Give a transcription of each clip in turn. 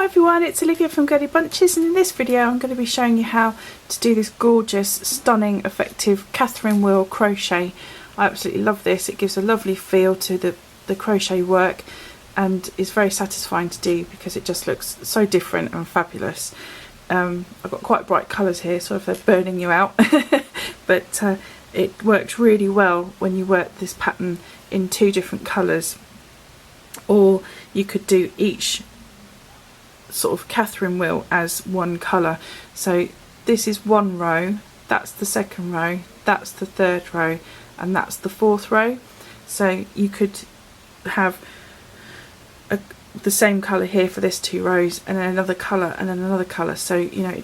Hi everyone, it's Olivia from Girlybunches, and in this video I'm going to be showing you how to do this gorgeous, stunning, effective Catherine wheel crochet. I absolutely love this. It gives a lovely feel to the crochet work and is very satisfying to do because it just looks so different and fabulous. I've got quite bright colours here, so if they're burning you out, but it works really well when you work this pattern in two different colours, or you could do each sort of Catherine wheel as one colour. So this is one row, that's the second row, that's the third row, and that's the fourth row. So you could have the same colour here for this two rows, and then another colour, and then another colour. So you know,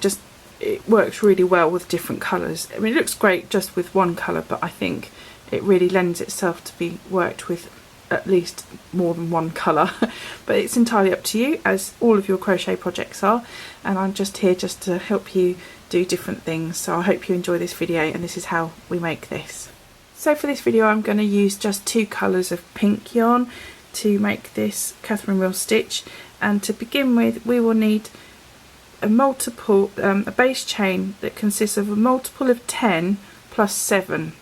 it works really well with different colours. I mean, it looks great just with one colour, but I think it really lends itself to be worked with at least more than one colour. But it's entirely up to you, as all of your crochet projects are, and I'm just here just to help you do different things. So I hope you enjoy this video, and this is how we make this. So for this video I'm going to use just two colours of pink yarn to make this Catherine wheel stitch, and to begin with we will need a base chain that consists of a multiple of 10 plus 7.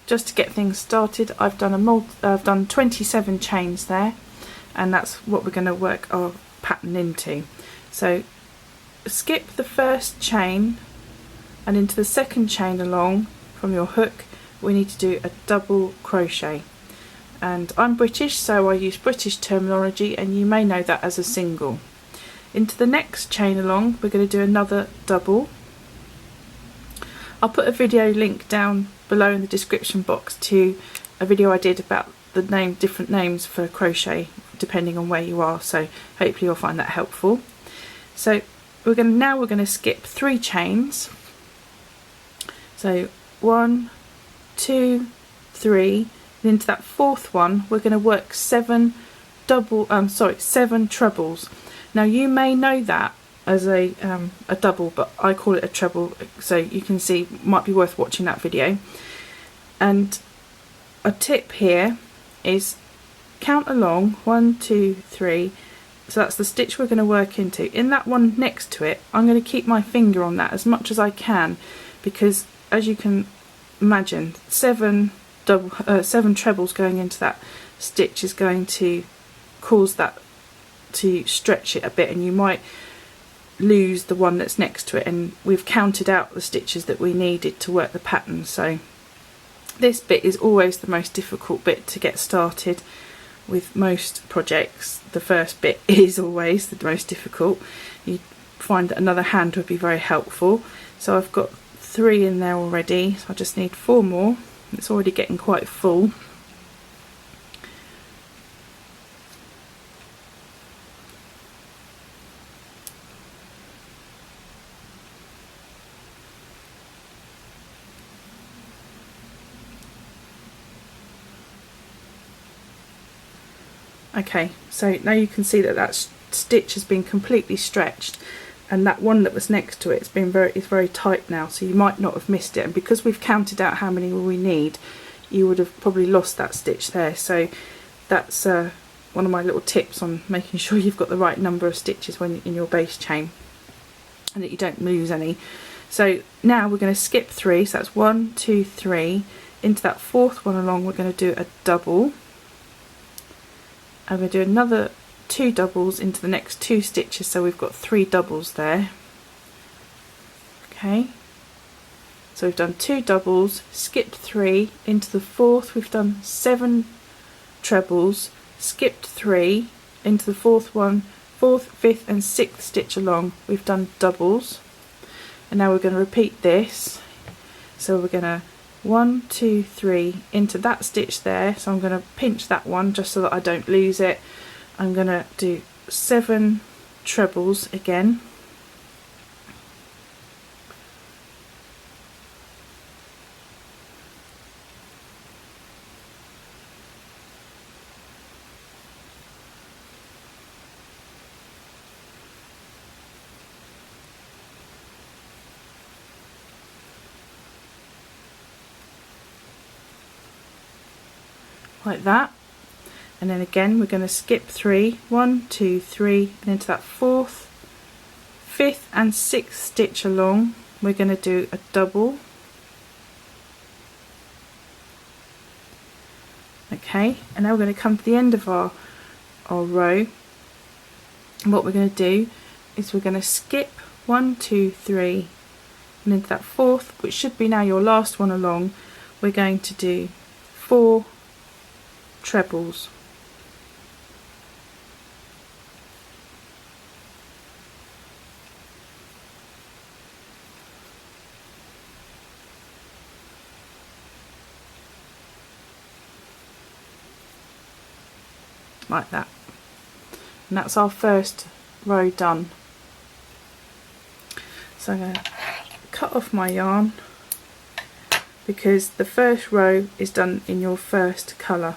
Just to get things started, I've done 27 chains there, and that's what we're going to work our pattern into. So skip the first chain, and into the second chain along from your hook we need to do a double crochet. And I'm British, so I use British terminology, and you may know that as a single. Into the next chain along we're going to do another double. I'll put a video link down below in the description box to a video I did about the different names for crochet depending on where you are, so hopefully you'll find that helpful. So we're going to skip 3 chains. So 1, 2, 3, and into that fourth one we're going to work 7 trebles. Now you may know that as a double, but I call it a treble, so you can see, might be worth watching that video. And a tip here is count along 1, 2, 3. So that's the stitch we're going to work into. In that one next to it I'm going to keep my finger on that as much as I can, because as you can imagine, 7 trebles going into that stitch is going to cause that to stretch it a bit, and you might lose the one that's next to it, and we've counted out the stitches that we needed to work the pattern. So this bit is always the most difficult bit to get started with most projects. The first bit is always the most difficult. You find that another hand would be very helpful. So I've got 3 in there already, so I just need 4 more. It's already getting quite full. Okay, so now you can see that that stitch has been completely stretched, and that one that was next to it is very tight now, so you might not have missed it. And because we've counted out how many we need, you would have probably lost that stitch there. So that's one of my little tips on making sure you've got the right number of stitches when in your base chain, and that you don't lose any. So now we're going to skip 3, so that's 1, 2, 3. Into that fourth one along we're going to do a double. I'm going to do another 2 doubles into the next 2 stitches, so we've got 3 doubles there. Okay, so we've done 2 doubles, skipped 3, into the fourth we've done 7 trebles, skipped 3, into the fourth one, 4th, 5th and 6th stitch along we've done doubles. And now we're going to repeat this, so we're going to 1, 2, 3 into that stitch there, so I'm going to pinch that one just so that I don't lose it. I'm going to do 7 trebles again, like that. And then again we're going to skip 3, 1, 2, 3, and into that fourth 5th and 6th stitch along, we're going to do a double. Okay, and now we're going to come to the end of our row, and what we're going to do is we're going to skip 1, 2, 3, and into that 4th, which should be now your last one along, we're going to do 4 trebles. Like that, and that's our first row done. So I'm going to cut off my yarn because the first row is done in your first colour.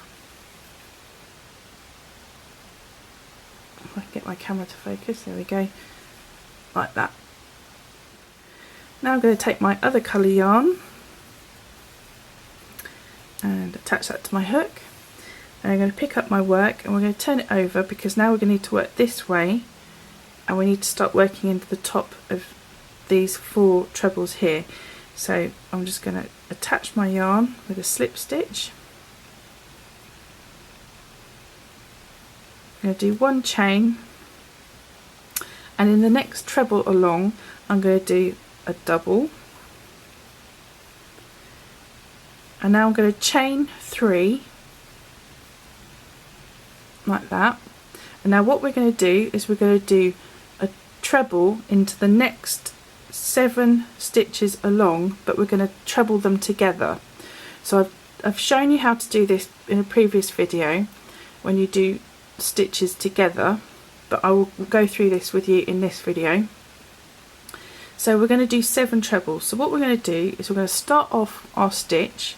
If I can get my camera to focus, there we go, like that. Now I'm going to take my other colour yarn and attach that to my hook. And I'm going to pick up my work and we're going to turn it over because now we're going to need to work this way, and we need to start working into the top of these 4 trebles here. So I'm just going to attach my yarn with a slip stitch. I'm going to do 1 chain, and in the next treble along I'm going to do a double, and now I'm going to chain 3 like that. And now what we're going to do is we're going to do a treble into the next 7 stitches along, but we're going to treble them together. So I've shown you how to do this in a previous video when you do stitches together, but I will go through this with you in this video. So we're going to do 7 trebles. So what we're going to do is we're going to start off our stitch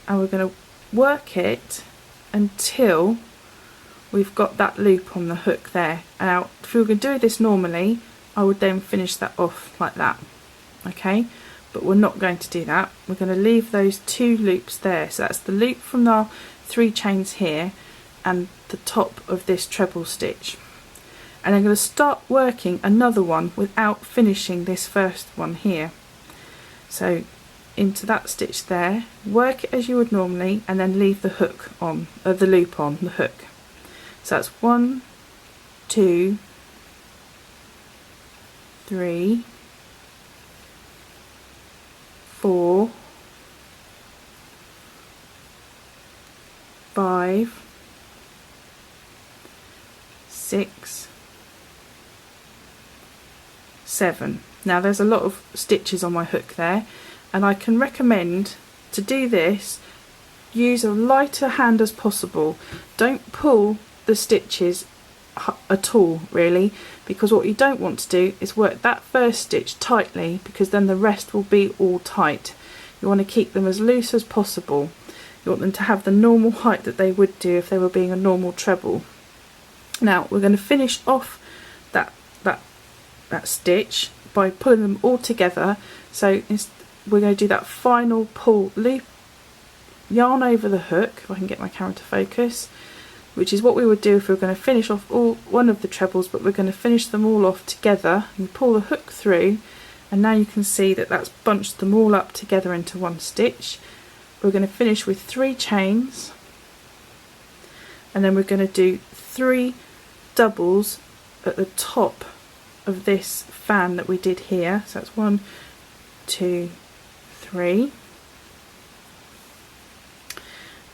and we're going to work it until we've got that loop on the hook there. Now if we were going to do this normally, I would then finish that off like that, okay, but we're not going to do that. We're going to leave those 2 loops there. So that's the loop from our 3 chains here and the top of this treble stitch, and I'm going to start working another one without finishing this first one here. So into that stitch there, work it as you would normally, and then leave the hook on, the loop on the hook. So that's 1, 2, 3, 4, 5, 6, 7. Now there's a lot of stitches on my hook there, and I can recommend to do this, use a lighter hand as possible. Don't pull the stitches at all really, because what you don't want to do is work that first stitch tightly, because then the rest will be all tight. You want to keep them as loose as possible. You want them to have the normal height that they would do if they were being a normal treble. Now we're going to finish off that stitch by pulling them all together. So we're going to do that final pull loop, yarn over the hook, if I can get my camera to focus, which is what we would do if we were going to finish off one of the trebles, but we're going to finish them all off together. You pull the hook through, and now you can see that that's bunched them all up together into one stitch. We're going to finish with 3 chains, and then we're going to do 3 doubles at the top of this fan that we did here. So that's 1, 2, 3,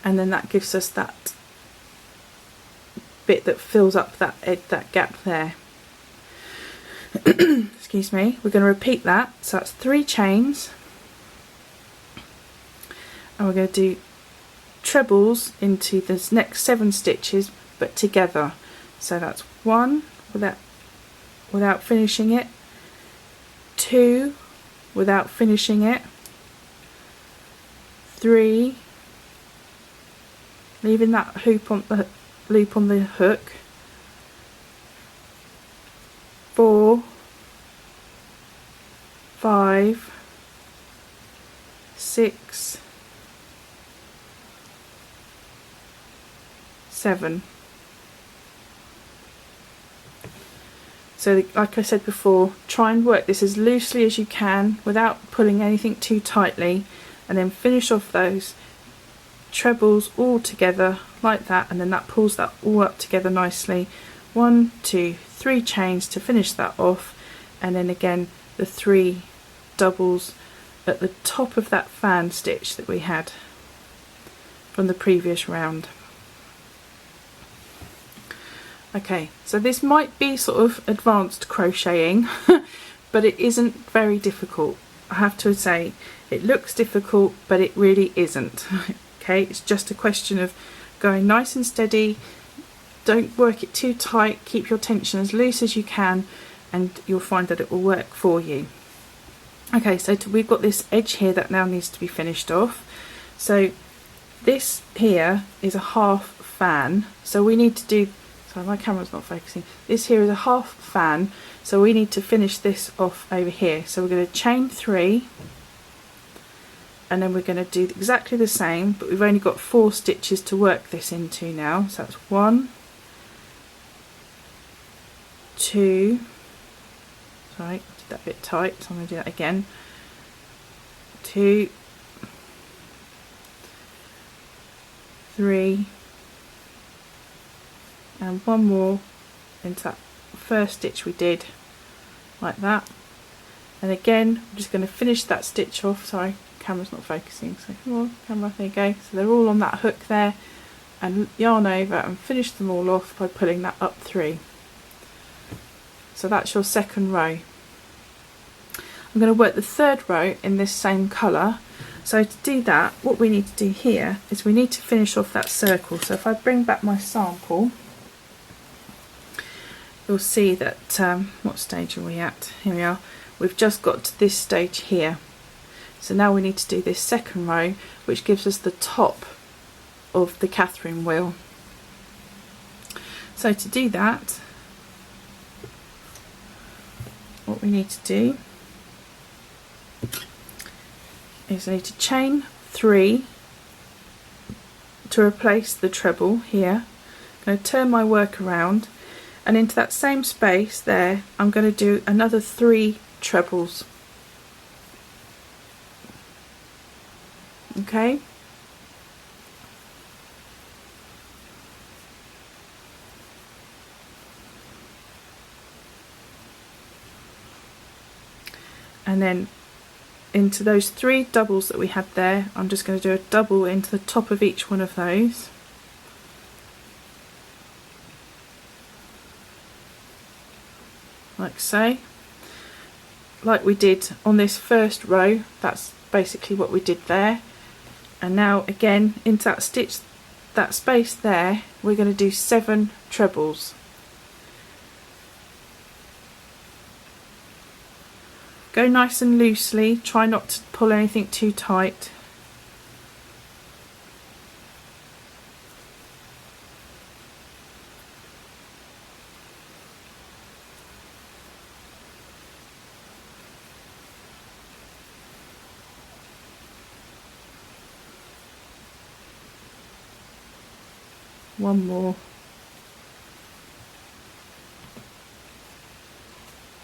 and then that gives us that bit that fills up that gap there. Excuse me. We're going to repeat that. So that's 3 chains, and we're going to do trebles into this next 7 stitches, but together. So that's 1 without finishing it, 2 without finishing it, 3 leaving that loop on the hook, 4, 5, 6, 7. So like I said before, try and work this as loosely as you can without pulling anything too tightly, and then finish off those trebles all together like that, and then that pulls that all up together nicely. 1, 2, 3 chains to finish that off, and then again the 3 doubles at the top of that fan stitch that we had from the previous round. Okay, so this might be sort of advanced crocheting but it isn't very difficult. I have to say, it looks difficult but it really isn't. Okay, it's just a question of going nice and steady, don't work it too tight, keep your tension as loose as you can, and you'll find that it will work for you. Okay, so we've got this edge here that now needs to be finished off. So this here is a half fan, so we need to do, sorry my camera's not focusing, this here is a half fan, so we need to finish this off over here. So we're going to chain 3, and then we're going to do exactly the same, but we've only got 4 stitches to work this into now. So that's 1, 2, sorry, I did that a bit tight, so I'm going to do that again, 2, 3, and 1 more into that first stitch we did, like that. And again, I'm just going to finish that stitch off. Sorry, camera's not focusing, so come on camera, there you go. So they're all on that hook there, and yarn over and finish them all off by pulling that up 3. So that's your second row. I'm going to work the third row in this same colour. So to do that, what we need to do here is we need to finish off that circle. So if I bring back my sample, you'll see that, what stage are we at? Here we are. We've just got to this stage here. So now we need to do this second row, which gives us the top of the Catherine wheel. So to do that, what we need to do is I need to chain 3 to replace the treble here. I'm going to turn my work around, and into that same space there I'm going to do another 3 trebles. Okay, and then into those 3 doubles that we had there, I'm just going to do a double into the top of each one of those. Like so. Like we did on this first row, that's basically what we did there. And now again, into that stitch, that space there, we're going to do 7 trebles. Go nice and loosely, try not to pull anything too tight. One more.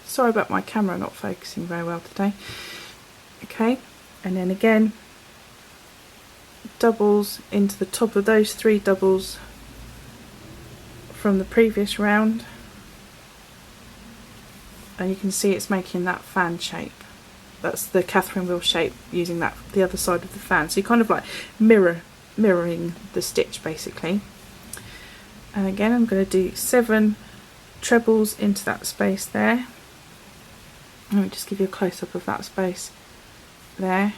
Sorry about my camera not focusing very well today. Okay, and then again, doubles into the top of those 3 doubles from the previous round, and you can see it's making that fan shape. That's the Catherine wheel shape, using that the other side of the fan. So you're kind of like mirroring the stitch basically. And again, I'm going to do 7 trebles into that space there. Let me just give you a close-up of that space there.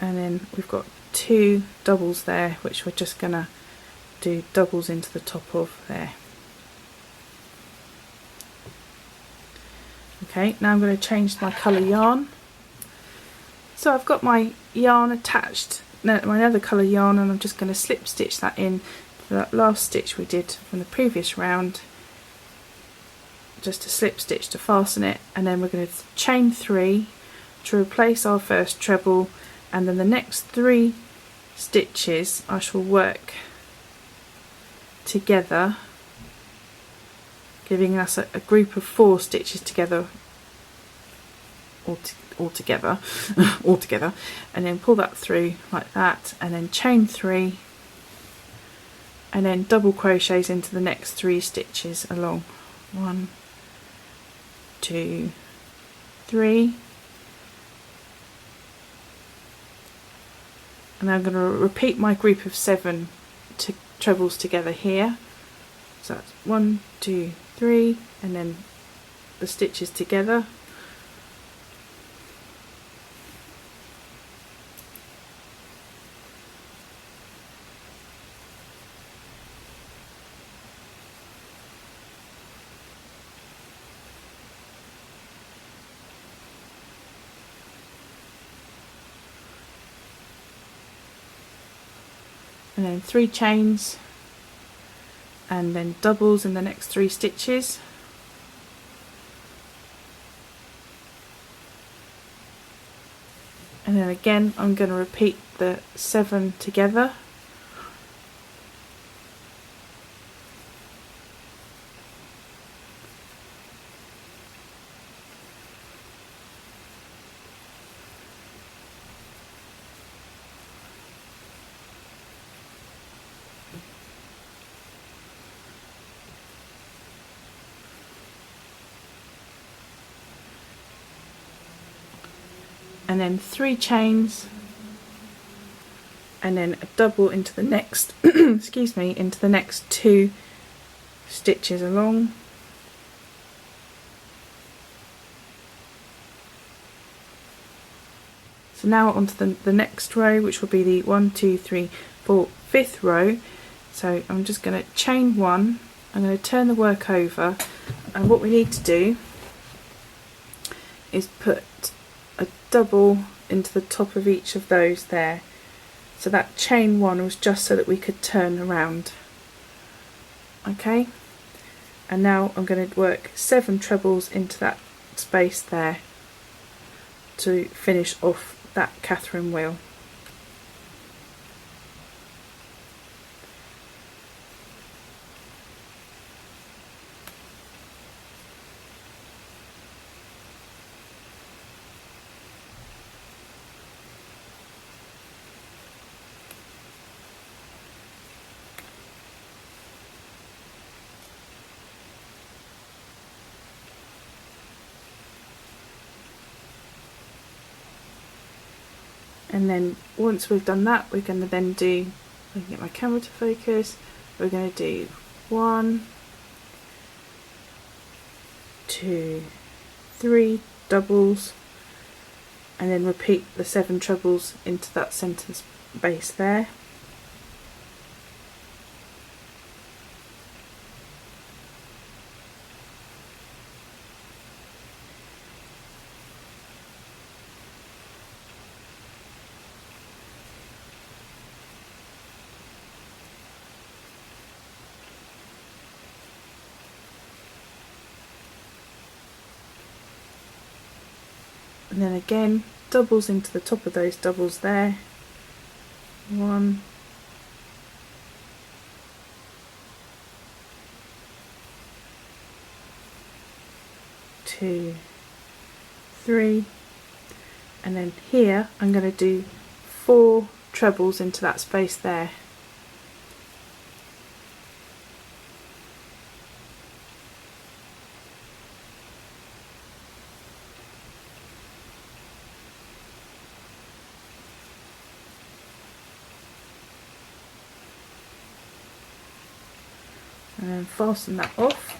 And then we've got 2 doubles there, which we're just going to do doubles into the top of there. Okay, now I'm going to change my colour yarn. So I've got my yarn attached, my other colour yarn, and I'm just going to slip stitch that in to that last stitch we did from the previous round, just a slip stitch to fasten it, and then we're going to chain 3 to replace our first treble, and then the next 3 stitches I shall work together, giving us a group of 4 stitches together all together, and then pull that through like that, and then chain 3, and then double crochets into the next 3 stitches along. 1, 2, 3, and I'm going to repeat my group of 7 trebles together here. So that's 1, 2, 3, and then the stitches together. And then 3 chains, and then doubles in the next 3 stitches. And then again I'm going to repeat the 7 together. And then 3 chains, and then a double into the next excuse me, into the next 2 stitches along. So now onto the next row, which will be the 1, 2, 3, 4, 5th row. So I'm just going to chain 1, I'm going to turn the work over, and what we need to do is put a double into the top of each of those there. So that chain 1 was just so that we could turn around. Okay, and now I'm going to work 7 trebles into that space there to finish off that Catherine wheel. And then once we've done that, we're going to then do, I can get my camera to focus, we're going to do 1, 2, 3 doubles, and then repeat the 7 trebles into that centre base there. And then again doubles into the top of those doubles there. 1, 2, 3, and then here I'm going to do 4 trebles into that space there. And then fasten that off.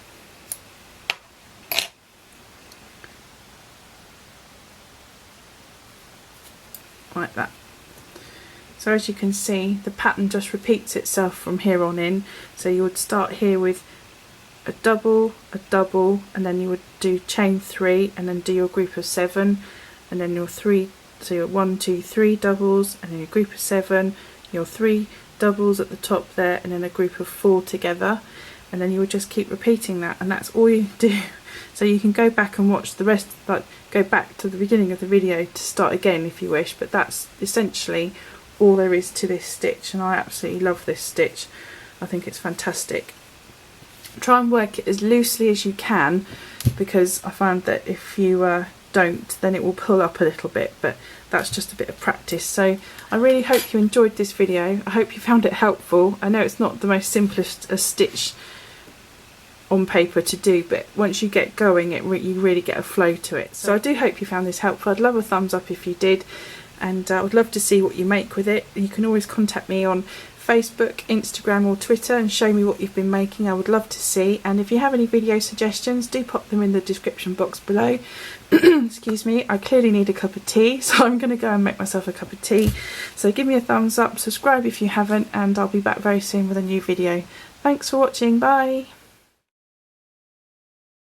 Like that. So as you can see, the pattern just repeats itself from here on in. So you would start here with a double, and then you would do chain 3 and then do your group of 7, and then your 3, so your 1, 2, 3 doubles, and then your group of 7, your 3 doubles at the top there, and then a group of 4 together, and then you would just keep repeating that, and that's all you do So you can go back and watch the rest, like go back to the beginning of the video to start again if you wish, but that's essentially all there is to this stitch, and I absolutely love this stitch. I think it's fantastic. Try and work it as loosely as you can, because I found that if you don't, then it will pull up a little bit, but that's just a bit of practice. So I really hope you enjoyed this video. I hope you found it helpful. I know it's not the most simplest stitch on paper to do, but once you get going you really get a flow to it. So I do hope you found this helpful. I'd love a thumbs up if you did, and I would love to see what you make with it. You can always contact me on Facebook, Instagram or Twitter and show me what you've been making. I would love to see, and if you have any video suggestions, do pop them in the description box below. Excuse me, I clearly need a cup of tea, so I'm going to go and make myself a cup of tea. So give me a thumbs up, subscribe if you haven't, and I'll be back very soon with a new video. Thanks for watching, bye!